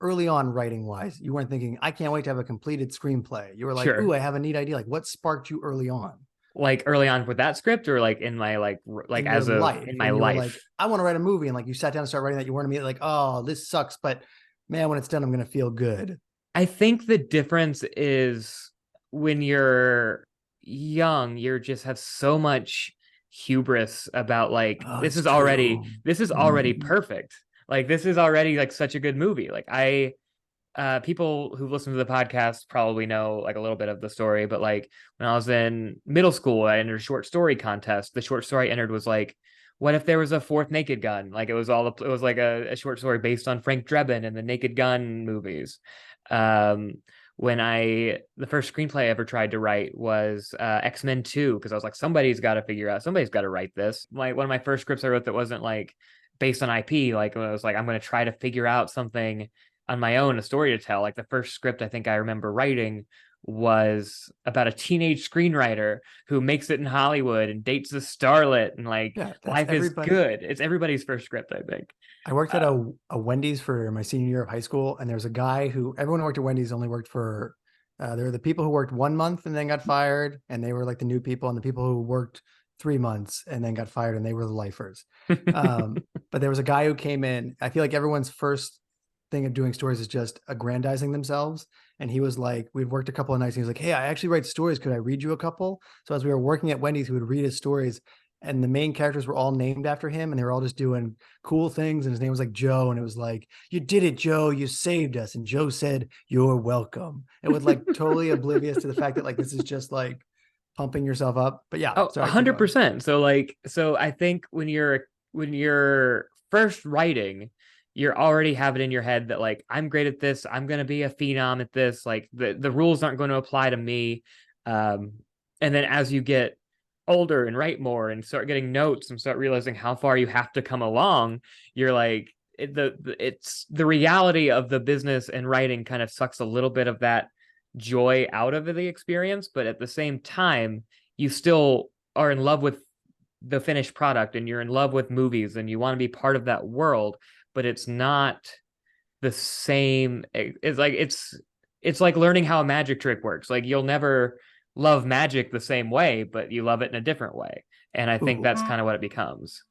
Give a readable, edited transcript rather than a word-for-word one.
early on writing wise, you weren't thinking, I can't wait to have a completed screenplay. You were like, Sure. ooh, I have a neat idea. Like what sparked you early on Like early on with that script, or like in my like in your as of life in my when you were like, life? I want to write a movie, and like you sat down and started writing that, you weren't immediately like, oh, this sucks, but man, when it's done, I'm going to feel good. I think the difference is when you're young, you just have so much hubris about like Oh, this it's is already true. Mhm. perfect. Like this is already like such a good movie. Like I people who listen to the podcast probably know like a little bit of the story, but like when I was in middle school, I entered a short story contest. The short story I entered was like, what if there was a fourth Naked Gun? Like it was like a short story based on Frank Drebin and the Naked Gun movies. Um, when the first screenplay I ever tried to write was X-Men 2, because I was like, somebody's got to figure out, somebody's got to write this. One of my first scripts I wrote that wasn't like based on IP, like I was like, I'm going to try to figure out something on my own, a story to tell. Like the first script I think I remember writing was about a teenage screenwriter who makes it in Hollywood and dates a starlet, and like Yeah, that's life is everybody. good. It's everybody's first script, I think. I worked at Uh, a Wendy's for my senior year of high school, and there's a guy who everyone who worked at Wendy's only worked for. There were the people who worked 1 month and then got fired, and they were like the new people, and the people who worked 3 months and then got fired, and they were the lifers. But there was a guy who came in. I feel like everyone's first thing of doing stories is just aggrandizing themselves. And he was like, we'd worked a couple of nights, and he was like, hey, I actually write stories. Could I read you a couple? So as we were working at Wendy's, he would read his stories, and the main characters were all named after him, and they were all just doing cool things. And his name was like Joe, and it was like, you did it, Joe, you saved us. And Joe said, you're welcome. It was like totally oblivious to the fact that like this is just like pumping yourself up. But yeah, oh, sorry, keep going. 100%. So like, so I think when you're first writing, you're already have it in your head that like I'm great at this, I'm gonna be a phenom at this. Like the rules aren't going to apply to me. Um, and then as you get older and write more and start getting notes and start realizing how far you have to come along, you're like it's the reality of the business and writing kind of sucks a little bit of that joy out of the experience, but at the same time, you still are in love with the finished product and you're in love with movies and you want to be part of that world, but it's not the same. It's like learning how a magic trick works. Like you'll never love magic the same way, but you love it in a different way. And I think Ooh, that's kind of what it becomes.